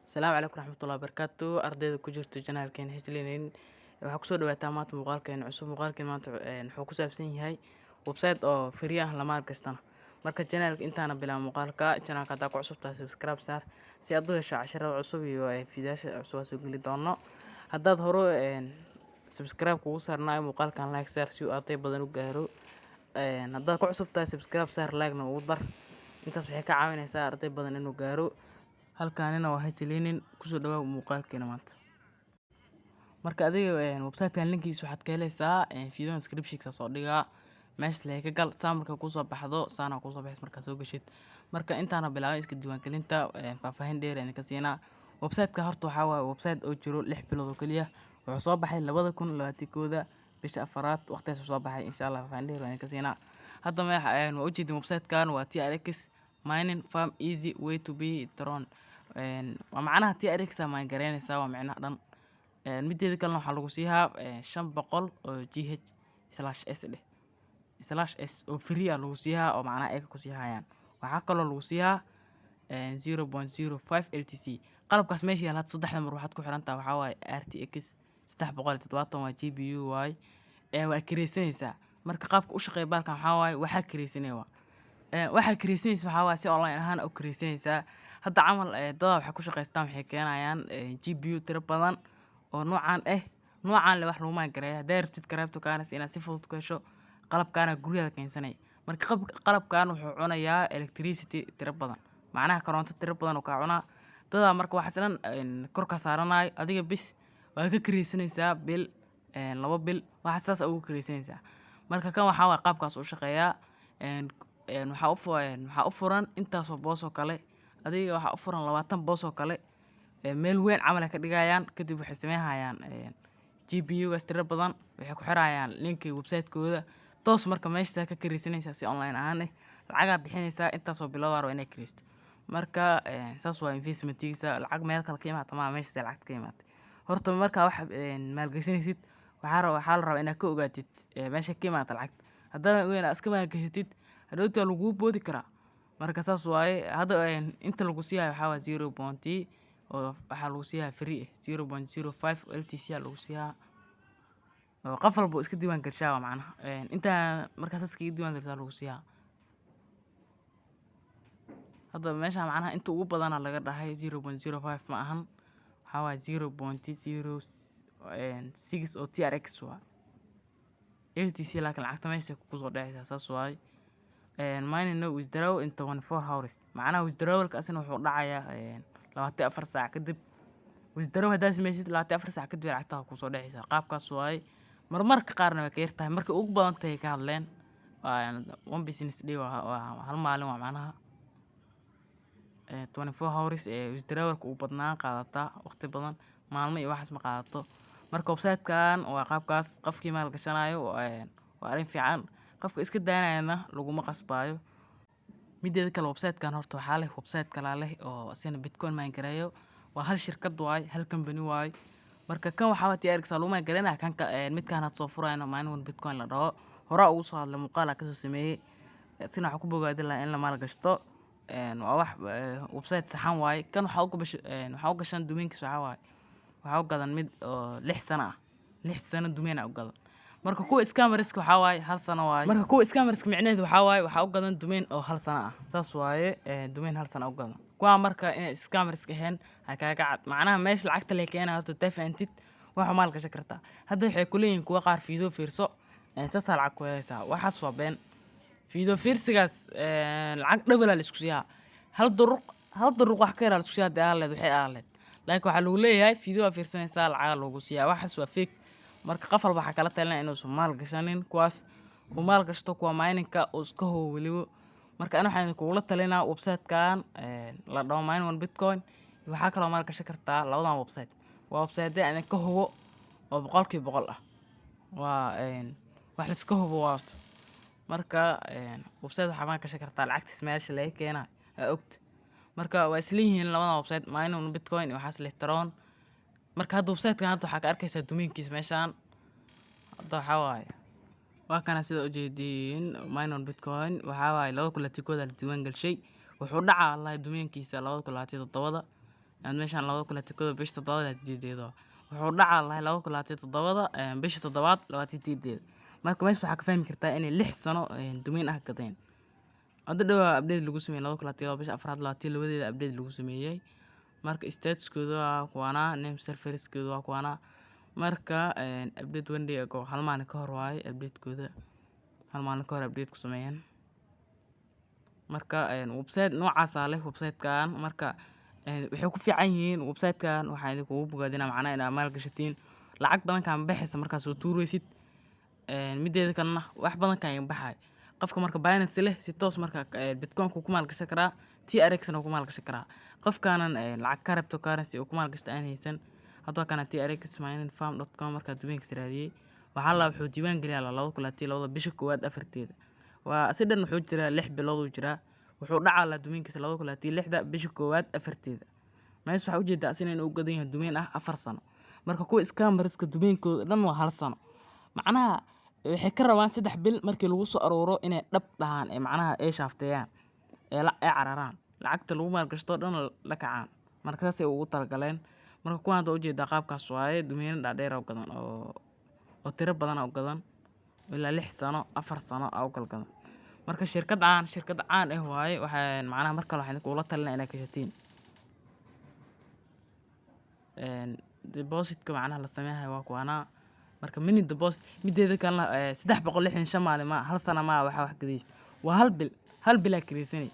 السلام عليكم ورحمة الله وبركاته ardayda ku jirto channelkeena Hijlinin waxaa kusoo dhawaataa maanta muuqaalkeena cusub muuqaalkeena maanta wuxuu ku saabsan yahay website oo free ah la maalgashana marka channelka intaana bilaabo muuqaalka channelka hadaa ku cusub tahay subscribe saar si aad u hesho casharada cusub iyo fiidiyoasha cusub soo geli doono haddaad hore subscribe kugu saarnaayo muuqaalkan like saar si uu arday badan u gaaro haddaad ku cusub tahay subscribe saar like na ugu dar intaas waxay ka caawinaysaa arday badan inuu gaaro halkaanina waa Hijlinin kusoo dhawaad muuqaalkeena maanta marka adiga website-kan linkiisa waxaad ka helaysaa video description-ka soo dhigaa meesha ka gal saamarka ku soo baxdo saana ku soo baxay marka soo gashid marka intaana bilaabay iska diiwaangelinta faahfaahin dheer aan ka siinaa website-ka horta waxa waa website oo jiro 6 bilood oo kaliya wuxuu soo baxay 2021 bisha afaraad waqtigaas soo baxay insha Allah faahfaahin dheer aan ka siinaa hadda ma u jeedin website-kan waa TRX mining farm easy way to be tron waa macnaha TRX ma garanaysaa waa macnaha dhan mideeda kalena waxa lagu siiyaa 500 oo GH/s oo free ah lagu siiyaa oo macnaha ay ku siiyayaan waxa kaloo lagu siiyaa 0.05 LTC qalabkaas meesha yaal had saddex mar waxaad ku xirantaa waxa waaye RTX 370 waa GPU waay waa kireysanaysaa marka qaabka u shaqeeyo baalkan waxa waaye waxa kireysanaysaa waxa kireysanaysaa waxa waaye si online ahaan u kireysanaysaa hadda camal dad waxa ku shaqeystaan waxay keenayaan GPU tiro badan oo noocan le wax lagu maagareeyo direct cryptocurrency inaad si fudud ku hesho qalabkaana guriga keensanay marka qalabkan wuxuu cunayaa electricity tiro badan macnaha koronto tiro badan oo ka cunaa dad marka waxa sidan kor ka saaranaay adiga bis waa ka kireysanaysaa bil 2 bil waxa saas ugu kireysanaysaa marka kan waxa waa qaabkaas u shaqeeyaa waxa u furan intaas oo boos oo kale adiga waxa u furan 20 boos oo kale meel weyn camal ka dhigayaan kadib waxay sameeyaan GPU tiro badan waxay ku xirayaan linki website-kooda toos marka meesha ka kireysanaysaa si online ahaan lacag bixinaysaa intaas oo bilood ah inay kireysto marka saas waa investment-kiisa lacag meel kale ka imaata ma meesha lacag ka imaata horta marka wax maalgashanaysid waxa la rabaa inaad ka ogaatid meesha ka imaata lacag haddana weyn iska maalgashatid hadhowta lagu boodi karaa marka saas waaye hadda inta lagu siiyaa waxa waa 0. oo waxa lagu siiyaa free 0.05 LTC lagu siiyaa oo qof walba iska diiwaan gashaa macnaha inta markaas iska diiwaan gashaa lagu siiyaa hadda meesha macnaha inta ugu badan laga dhahay 0.05 ma ahan waxa waa 0.06 oo TRX waa LTC laakiin lacagta meesha ku soo dhacaysa saas waaye mining no withdraw in 24 hours macnaha withdrawalka asina wuxuu dhacayaa 24 saac kadib withdraw hadaa sameeysid 24 saac kadib lacagta ku soo dhacaysa qaabkaas waaye marmarka qaarna way ka yartahay markii ugu badan tahay ka hadleen one business day waa hal maalin waa macnaha 24 hours withdrawalka uu badnaan qaadata waqti badan maalmo iyo waxaas ma qaadato marka website-kan waa qaabkaas qofkii maal gashanayo waa arrin fiican qofka iska daanayna laguma qasbaayo mideeda kale website-kan horta waxa leh website kala leh oo sina Bitcoin mine gareeyo waa hal shirkad waay hal company waay marka kan waxa TRX lagu mine gareynaa kan midkaan had soo furayna mine Bitcoin la dhaho hore ugu soo hadlay muuqaal ka soo sameeyay sina waxa ku bogaadin la in la maal gashto waa wax website saxan waay kan waxa u gashan domainkiisa waxa u gadan mid 6 sano ah 6 sano domain u gadan marka kuwa scammers waxa waaye hal sano waaye marka kuwa scammers micnaheedu waxa waaye waxa u gadan domain oo hal sano ah saas waaye domain hal sano u gadan kuwa marka in scammers ka heen ha kaaga cad macnaha meesha lacagta la keenayo horta tafantid waxa maal gashan kartaa hadda waxay ku leeyihiin kuwa qaar fiido fiirso saas lacag ku helaysaa waxaas waa been fiido fiirsigaas lacag double la isku siiyaa hal duruq wax ka yar la isku siiyaa daaleed waxay aaleed laakiin waxa lagu leeyahay fiido fiirsanaysaa lacag lagu siiyaa waxaas waa fake marka qof walba waxa kala talinaa inuu maal gashanin kuwaas uu maal gashto kuwa mining-ka oo iska howliyo marka ana waxaan kugula talinaa website-kan la dhaho mine Bitcoin waxa kale maal gashan kartaa labadan website waa website aan ka hubo oo 100% ah waa wax la iska hubo wato marka website waxa maal gashan kartaa lacagtiis meesha la keenay ogta marka waa isleeyihiin labadan website mine Bitcoin iyo waxaas leh Tron marka hadda website-kan hadda waxa ka arkaysaa domainkiisa meeshaan hadda waxa waaye waa kana sida u jeedin mine Bitcoin waxa waaye 2020 la diiwaan gashay wuxuu dhacaa domainkiisa 2027 meeshaan 2021 bisha 7 sideedeeda wuxuu dhacaa lahay 2027 bisha 7 28 marka meesha waxaa ka fahmi kartaa inay 6 sano dumayn ah gadeen hadda dhawaa update lagu sameeyay 2027 bisha 4 22 update lagu sameeyay marka statuskooda waa kuwana name serverskooda waa kuwana marka update one day ago hal maalin ka hor waay update-kooda hal maalin ka hor update ku sameeyeen marka website noocaas ah leh website-kan marka waxay ku fiican yihiin website-kan waxaan idin kugu bogaadinaa macnaha inaad maal gashatiin lacag badan kaan baxaysa markaad soo tuuraysid mideeda kalena wax badan kaan baxay qofka marka Binance leh si toos marka Bitcoin ku maal gashan karaa TRX ku maal gashan karaa qofkaanan lacag cryptocurrency ku maal gashta aan haysan hadda kana trxmining.farm.com marka domainka raadiyay waxa la wuxuu diiwaan geliyaa 2022 bisha koowaad afarteeda waa sidan wuxuu jiraa 6 bilood uu jiraa wuxuu dhacaa la domainkiisa 2026 bisha koowaad afarteeda meesha waxa u jeedaa inuu u gadan yahay domain ah 4 sano marka kuwa scammerska domainkooda dhan waa 1 sano macnaha waxay ka rabaan 3 bil markii lagu soo arooro inay dhab dhahaan macnaha ay shaafteeyaan ay cararaan lacagta lagu maal gashto dhan la kacaan marka saas ay ugu talagaleen marka kuwan hadda u jeedaa qaabkaas waaye domain dhaadheer oo gadan oo tiro badan oo gadan ilaa 6 sano 4 sano oo gadan marka shirkad caan ah waaye waxaan macnaha marka waxaan kula talinaa inay kashatiin deposit-ka macnaha la sameeyahay waa kuwana marka mini deposit mideeda kalena 365 maalin ma hal sano ma waxa wax gadiis waa hal bil kireysanay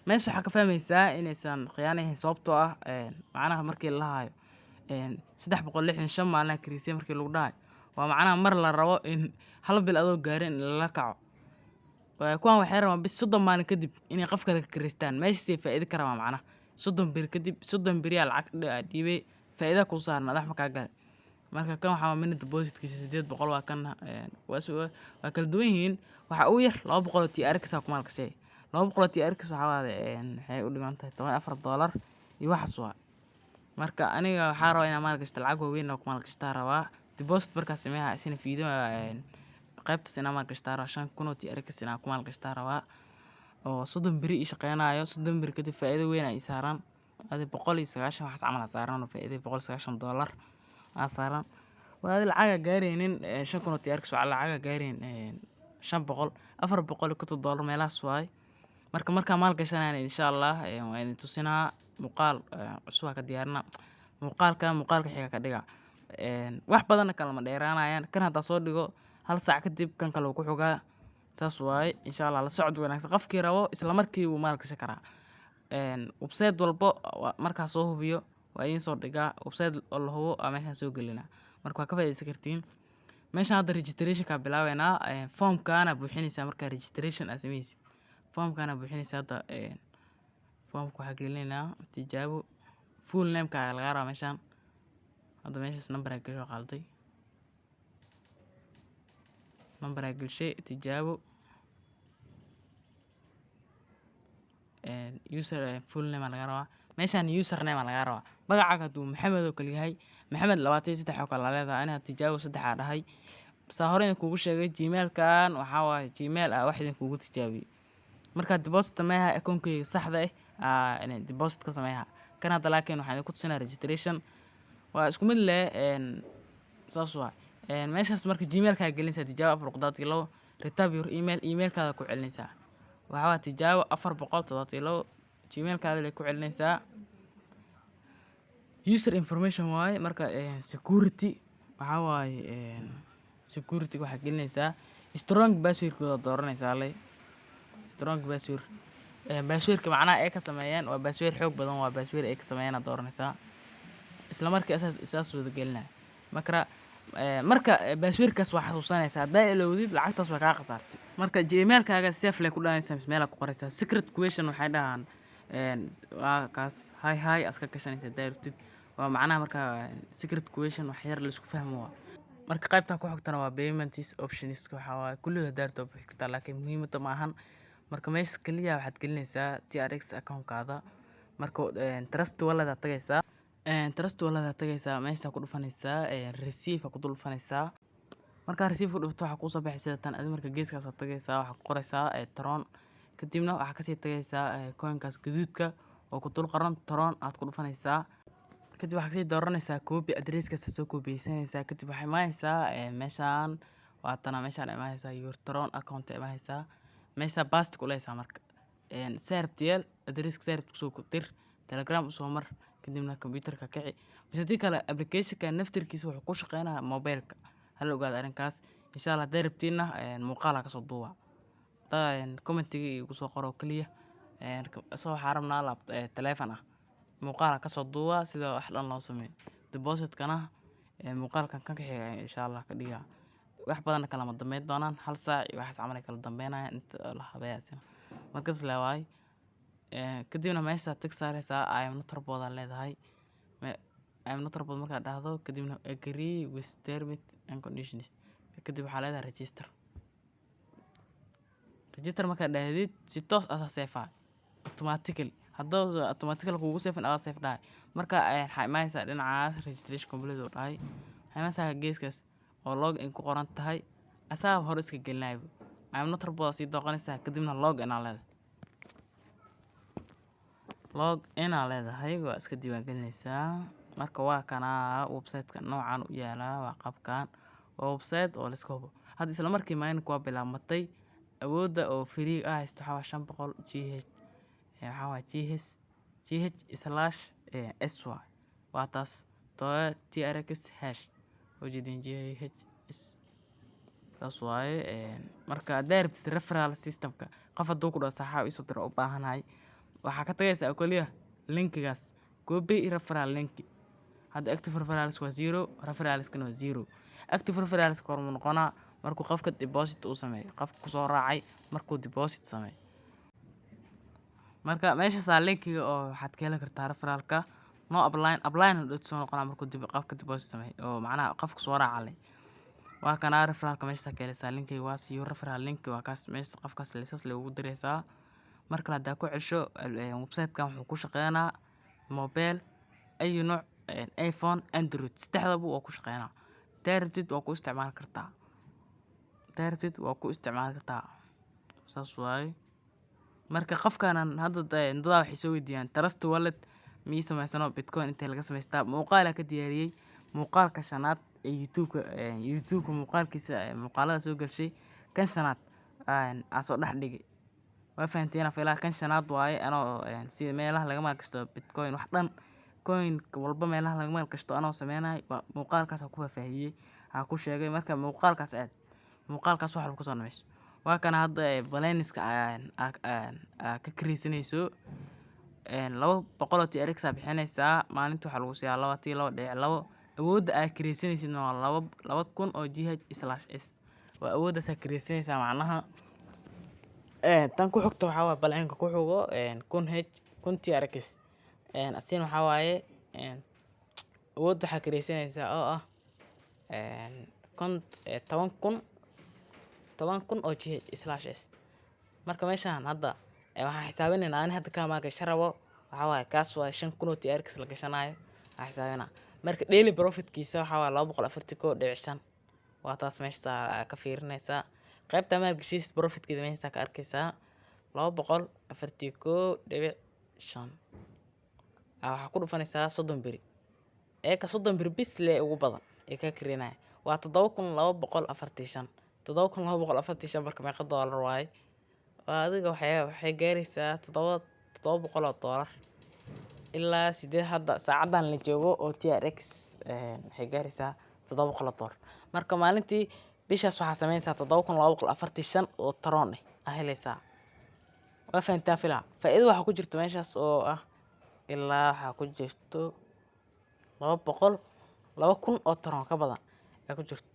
meesha waxa ka fahmaysaa inaysan khiyaanayn sababtoo ah macnaha markii la hayo 365 maalin kireysay markii lagu dhahay waa macnaha mar la rabo in hal bil adoo gaarin la kaco kuwan waxay rabaan bis 30 maalin kadib inay qofka ka kireystaan meesha si faa'iido ka rabaa macnaha 30 bir kadib 30 bir yaa lacag dhiibay faa'iido ku saarna madax ma ka gal marka kan waxa mini deposit-kiisa 800 waa kan waa kala duwan yihiin waxa uu yar 200 TRX ku maal gashay 200 TRX waxa waxay u dhigantahay $14 iyo waxaas waa marka aniga waxa rabaa inaan maal gashto lacag weyn oo ku maal gashtaa rabaa deposit marka sameeyaa isina fiido qaybta inaan maal gashtaa rabaa 5,000 TRX inaan ku maal gashtaa rabaa oo 30 biri shaqeynayo 30 biri kadib faa'iido weyn ay saaran adi 190 waxaas camal saaran oo faa'iido $190 saaran waa lacag gaareenin 5,000 TRX waa lacag gaareen 500 $400 meelaas waay marka maal gashanayna insha Allah waa idin tusinaa muuqaal cusub ka diyaarna muuqaalka xiga ka dhiga wax badan kala ma dheeraanayaan kan hada soo dhigo hal saac kadib kan kale uu ku xogaa taas waay insha Allah la socod wanaagsan qofkii rabo isla markii uu maal gashan karaa website walbo marka soo hubiyo waa idin soo dhigaa website oo la hubo meesha soo gelina marka waa ka faa'iideysan kartiin meesha hadda registration ka bilaaweena formkana buuxinaysa marka registration asameysid formkana buuxinaysa hadda formka waxa gelinaa tijaabo full name ka laga rabaa meeshan hadda meeshaas number ay gasho qalday number ay gashay tijaabo user full name laga rabaa meeshan username laga rabaa magacaaga duu maxamed oo kale yahay maxamed 23 oo kale leedahay ana tijaabo 3 dhahay sa horeen kuugu sheegay gmail-kan waxa waaye gmail wax idin kuugu tijaabiyo marka deposit sameeyaha account-kayga saxda ah inay deposit ka sameeyaha kan hadda laakiin waxaan ku tusinaa registration waa isku mid leh saas waa meeshaas marka gmail-ka gelinaysa tijaabo 4.2 return your email-kaada ku celinaysa waxa waa tijaabo 4.2 gmail-kaada la ku celinaysa user information waaye marka security waxa waaye security waxa gelinaysa strong password-kooda dooranaysa strong password password-ka macnaha ay ka sameeyaan waa password xoog badan waa password ay ka sameeyaan dooranaysa isla markii asaas wada gelinaa marka password-kaas waa xasuusanaysa hadaa ilowdid lacagtaas waa ka qasaartay marka gmail-kaaga safe leh ku dhaanaysa meel ku qoraysa secret question waxay dhahaan waa kaas hi aska gashanaysa daartid waa macnaha marka secret question wax yar la isku fahmo marka qaybta ku xigtana waa payments options waxa waa kulliga daarto xigta laakiin muhiimada ma ahan marka meesha kaliya waxaad gelinaysaa TRX account-kaada marka trust wallet tagaysaa meesha ku dhufanaysaa receive ku dhufanaysaa marka receive ku dhufto waxa ku soo baxaysa tan aad marka geeskaas tagaysaa waxa ku qoraysaa Tron kadibna waxa ka sii tagaysaa coin-kaas gaduudka oo ku dul qoran Tron aad ku dhufanaysaa kadib waxaa kasii dooranaysaa copy addresskaas soo koobiyeysanaysaa kadib waxaa imaanaysaa meeshaan waatana meeshaan imaanaysaa your Tron account imaanaysaa meesha basti kuleysaa marka sarabtiyal addresska sarabta kusoo dir telegram usoo mar kadibna computerka kici mise hadii kale applicationka naftirkiisa wuxuu ku shaqeynayaa mobilka hala ogaado arrinkaas insha Allah hadday rabtiinna muuqaal ha kasoo duuba commentiga igu soo qoro kaliya soo waxaa rabnaa taleefan ah muuqaal ha kasoo duuba sida wax dhan loo sameeyo depositkana muuqaalkan ka xiga insha Allah ka dhigaa wax badan kala ma dambeyn doonaan hal saac iyo waxaas camal ay kala dambeynayaan inta la habeeyaysan markaas la waay kadibna meesha tag saaraysaa I am not robot aad leedahay I am not robot markaad dhahdo kadibna agree with terms and conditions kadib waxaa leedahay register markaad dhahdid si toos ah save automatically hadduu automatically kugu save aad save dhahay marka waxaa imaanaysaa dhinacaas registration complete oo dhahay waxaa imaanaysaa geeskaas oo log in ku qoran tahay asaga hore iska gelinayo I am not robot sii dooqanaysaa kadibna log in aad leedahay log in aad leedahay waa iska diiwaangelinaysaa marka waa kana website-ka noocan u yaala waa qabkan waa website oo la iska hubo hadda isla markii maalinka waa bilaabmatay awoodda oo free ah haysto waxaa 500 GH waxaa waa GH/s waa taas TRX hash ujeedin GHS taas waaye marka haddaad rabtid referral systemka qof hadduu ku dhaho saxaa isu diro u baahanahay waxaa ka tagaysaa kaliya linkigaas copy referral link hadda active referrals waa 0 referralskana waa 0 active referrals korma noqonaa markuu qofka deposit uu sameeyo qofka ku soo raacay markuu deposit sameeyo marka meesha linkiga oo waxaad ka heli kartaa referralka no upline u soo noqonaa markuu qofka deposit sameeyo oo macnaha qofka soo raacay waa kana referralka meesha ka heleysaa linkiga waa siyo referral link waa kaas meesha qofkaas leesas lagu direysaa marka la daa ku cesho website-kan wuxuu ku shaqeynaa mobile ay nooc iPhone Android saddexdaba waa ku shaqeynaa darabtid waa ku isticmaali kartaa saas waaye marka qofkanan hadda dad waxay soo weydiiyaan trust wallet mi samaysano bitcoin inta laga samaystaa muuqaal ka diyaariyay muuqaalka shanaad ee youtube muuqaalkiisa muuqaalada soo galshay kan shanaad aan soo dhex dhigay waa fahanteen afilaa kan shanaad waaye anoo si meelaha laga maalgashto bitcoin wax dhan coin walba meelaha laga maalgashto anoo sameynay muuqaalkaas ku faahfaahiyay ku sheegay marka muuqaalkaas wax walba ku soo nameeyo waa kana hadda balanska ka kireysanayso 200 TRX bixinaysaa maalintii waxa lagu siiyaa 22.2 awoodda aad kireysanaysid waa 2000 oo GH/s waa awoodda aad kireysanaysaa macnaha tan ku xigta waxa waa balanka ku xigo 1000 TRX asin waxa waaye awoodda waxa kireysanaysaa oo ah 10,000 oo GH/s marka meeshaan hadda waxaan xisaabinaynaa aan hadda ka maalgashan rabo waxa waaye kaas waa 5,000 oo TRX la gashanayo waxaan xisaabinaa marka daily profitkiisa waxa waa 241.5 waa taas meesha ka fiirinaysaa qaybta maalgashiis profitkeeda meesha ka arkaysaa 241.5 waxa ku dhufanaysaa 30 beri ka 30 beri bis le ugu badan ka kireenay waa 7,245 7,245 marka meeqa dollar waaye adiga waxay gaaraysaa 700 dollar ilaa 8 hadda saacadan la joogo oo TRX waxay gaaraysaa 700 dollar marka maalintii bishaas waxaa sameynaysaa 7,245 oo Tron ah helaysaa waa fahantaa filaa faa'iido waxa ku jirta meeshaas oo ah ilaa waxa ku jirto 200 oo Tron ka badan ay ku jirto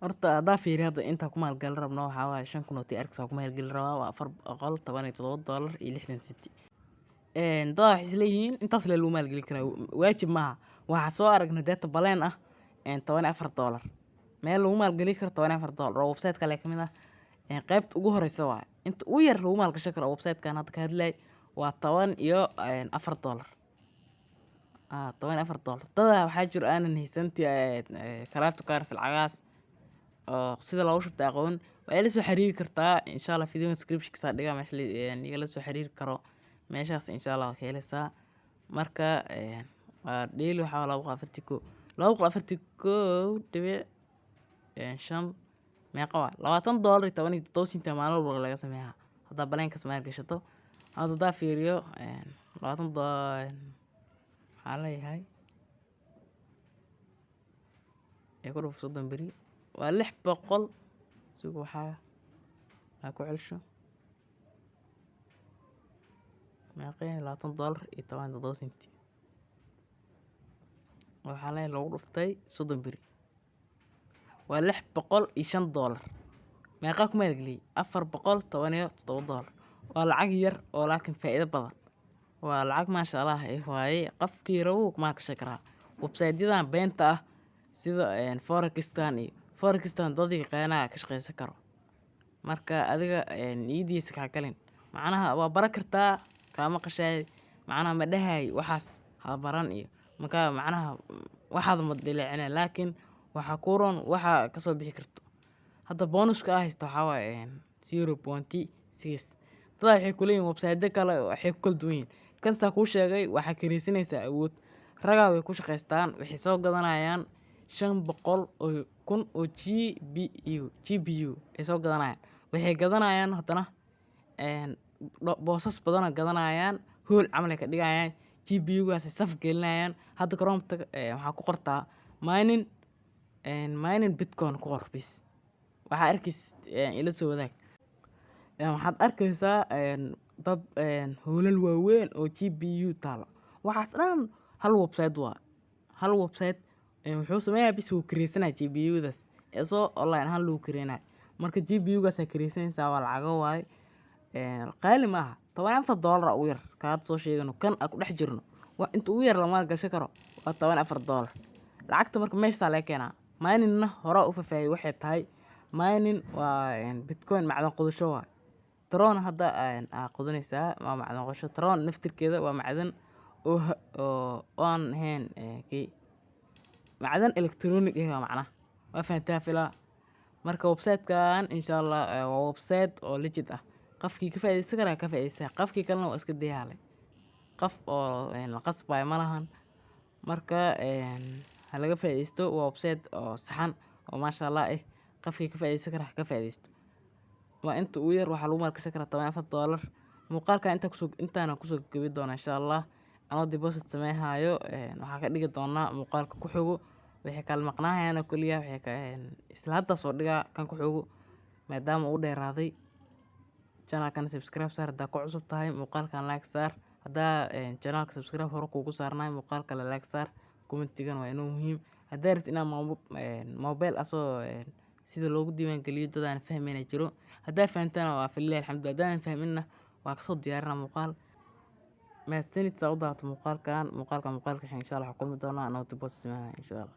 horta hadaa fiiriyo hadda inta ku maalgelin rabno waxa waaye 5,000 oo TRX ku maalgelin rabaa waa 417 dollar iyo 60 senti dad waxay isleeyihiin intaas lagu maalgelin karaa waajib maaha waxa soo aragnay data baleen ah 14 dollar meel lagu maalgelin karo 14 dollar oo website kale kamid ah qaybta ugu horeysa waa inta ugu yar lagu maalgashan karo website-kan hadda ka hadlay waa 14 dollar 14 dollar dad waxaa jiro aanan haysantii kalaabta kaars lacagaas oo sida loo shubtay aqoon waa la soo xiriiri kartaa insha Allah video description ka dhiga meesha la soo xiriiri karo meeshaas insha Allah ka helaysaa marka waa daily waxaa 241.5 meeqa waa $20.17 maalin walba laga sameeyaa haddaa baleenkas maal gashato. Haddaa fiiriyo maxaa leeyahay ku dhuf 30 beri waa 600 suuq waxaa ku celsho meeqeen $20.17 waxaa lagu dhuftay 30 beri waa $605 meeqa ku maalgeliyay $417 waa lacag yar oo laakiin faa'iido badan waa lacag maasha Allah waaye qofkii rabo ku maalgashan karaa website-yadan beenta ah sida Forex-tan dadka qeynaa ka shaqeysan karo marka adiga niidiisa ka galin macnaha waa baran kartaa kaama qashay macnaha ma dhahay waxaas ha baran iyo marka macnaha waxaad ma dileecina laakiin waxa ku roon waxa ka soo bixi karto hadda bonuska haysto waxa waaye 0.6 dad waxay ku leeyihiin website kale waxay ku kala duwan yihiin kasta ku sheegay waxa kireysanaysaa awood ragaa way ku shaqeystaan waxay soo gadanayaan 500,000 oo GPU ay soo gadanayaan waxay gadanayaan haddana boosas badan gadanayaan hool camal ay ka dhigayaan GPU-gaas ay saf gelinayaan hadda Chrome waxaa ku qortaa mining Bitcoin ku qor bis waxaa arkaysaa ila soo wadaag waxaad arkaysaa dad hoolal waaweyn oo GPU taalo waxaas dhan hal website wuxuu sameeyaa bis uu kireysanaa GPU-daas soo online ahaan lagu kireynayo marka GPU-gaas ay kireysanaysaa waa lacago waaye qaali maaha $14 ugu yar kaad soo sheegano kan ku dhex jirno waa inta ugu yar lama gashan karo waa $14 lacagta marka meesha laga keenaa mining-na hore u faahfaahiyay waxay tahay mining waa Bitcoin macdan qodasho waa Tron hadda qodanaysaa waa macdan qodasho Tron naftirkeeda waa macdan oo aan ahayn macdan electronic ah macnaha waa fahantaa filaa marka website-kan insha Allah waa website oo legit ah qofkii ka faa'iideysan kara ka faa'iideysan qofkii kalena waa iska dayaalay qof oo la qasbay ma lahan marka ha laga faa'iideysto waa website oo saxan oo maasha Allah qofkii ka faa'iideysan kara ka faa'iideysto waa inta uu yar waxa lagu maalgashan karaa $14 muuqaalka intaana kusoo gabi doona insha Allah anoo deposit sameehayo waxaa ka dhigi doonaa muuqaalka ku xigo wixii kala maqnaayana kulliya wixii ka isla hadda soo dhiga kan ku xigo maadaama uu dheeraaday channel-kan subscribe saar haddaa ku cusub tahay muuqaalkan like saar haddaa channel-ka subscribe hore kuugu saarnay muuqaalka la like saar commentigan waa inuu muhiim haddaa rabtid inaad mobile asoo sida loogu diiwaan geliyo dad aan fahmayna jiro haddaa fahantana waa fillahi alxamdu haddaan fahminna waa kasoo diyaarina muuqaal mahadsanid saa u daawato muuqaalka insha Allah waxaa kulmi doonaa anoo deposit sameeyaa insha Allah